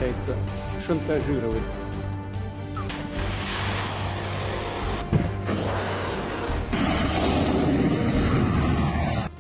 пытается шантажировать.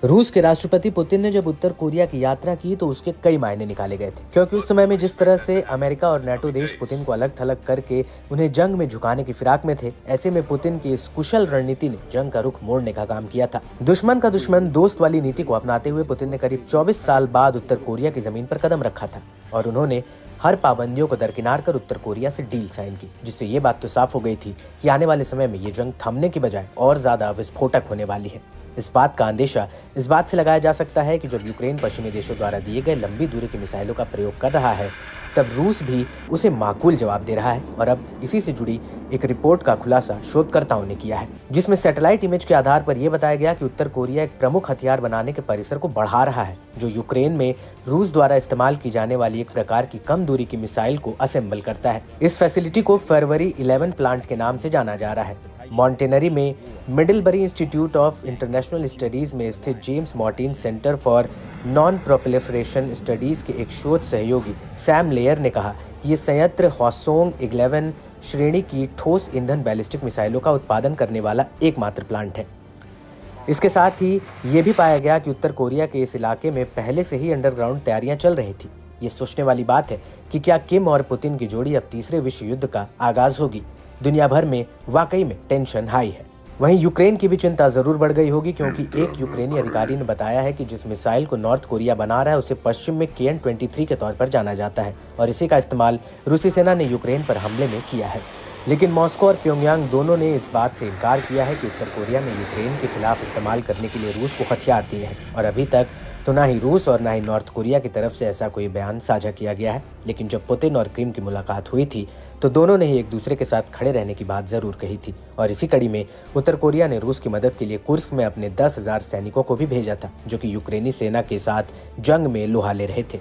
रूस के राष्ट्रपति पुतिन ने जब उत्तर कोरिया की यात्रा की तो उसके कई मायने निकाले गए थे, क्योंकि उस समय में जिस तरह से अमेरिका और नेटो देश पुतिन को अलग थलग करके उन्हें जंग में झुकाने की फिराक में थे, ऐसे में पुतिन की इस कुशल रणनीति ने जंग का रुख मोड़ने का काम किया था। दुश्मन का दुश्मन दोस्त वाली नीति को अपनाते हुए पुतिन ने करीब 24 साल बाद उत्तर कोरिया की जमीन पर कदम रखा था और उन्होंने हर पाबंदियों को दरकिनार कर उत्तर कोरिया से डील साइन की, जिससे ये बात तो साफ हो गई थी कि आने वाले समय में ये जंग थमने की बजाय और ज्यादा विस्फोटक होने वाली है। इस बात का अंदेशा इस बात से लगाया जा सकता है कि जब यूक्रेन पश्चिमी देशों द्वारा दिए गए लंबी दूरी के मिसाइलों का प्रयोग कर रहा है, तब रूस भी उसे माकूल जवाब दे रहा है और अब इसी से जुड़ी एक रिपोर्ट का खुलासा शोधकर्ताओं ने किया है, जिसमें सैटेलाइट इमेज के आधार पर यह बताया गया कि उत्तर कोरिया एक प्रमुख हथियार बनाने के परिसर को बढ़ा रहा है, जो यूक्रेन में रूस द्वारा इस्तेमाल की जाने वाली एक प्रकार की कम दूरी की मिसाइल को असेंबल करता है। इस फैसिलिटी को फरवरी 11 प्लांट के नाम से जाना जा रहा है। मॉन्टेनरी में मिडलबरी इंस्टीट्यूट ऑफ इंटरनेशनल स्टडीज में स्थित James Martin centre for non proliferation studies के एक शोध सहयोगी सैम लेयर ने कहा कि ये संयंत्र हॉसोंग 11 श्रेणी की ठोस ईंधन बैलिस्टिक मिसाइलों का उत्पादन करने वाला एकमात्र प्लांट है। इसके साथ ही ये भी पाया गया कि उत्तर कोरिया के इस इलाके में पहले से ही अंडरग्राउंड तैयारियां चल रही थी। ये सोचने वाली बात है कि क्या किम और पुतिन की जोड़ी अब तीसरे विश्व युद्ध का आगाज होगी। दुनिया भर में वाकई में टेंशन हाई है। वहीं यूक्रेन की भी चिंता जरूर बढ़ गई होगी, क्योंकि एक यूक्रेनी अधिकारी ने बताया है कि जिस मिसाइल को नॉर्थ कोरिया बना रहा है उसे पश्चिम में KN-23 के तौर पर जाना जाता है और इसी का इस्तेमाल रूसी सेना ने यूक्रेन पर हमले में किया है। लेकिन मॉस्को और प्योंगयांग दोनों ने इस बात से इनकार किया है कि उत्तर कोरिया ने यूक्रेन के खिलाफ इस्तेमाल करने के लिए रूस को हथियार दिए हैं और अभी तक तो ना ही रूस और ना ही नॉर्थ कोरिया की तरफ से ऐसा कोई बयान साझा किया गया है। लेकिन जब पुतिन और किम की मुलाकात हुई थी तो दोनों ने ही एक दूसरे के साथ खड़े रहने की बात जरूर कही थी और इसी कड़ी में उत्तर कोरिया ने रूस की मदद के लिए कुर्स्क में अपने 10,000 सैनिकों को भी भेजा था, जो कि यूक्रेनी सेना के साथ जंग में लोहा ले रहे थे।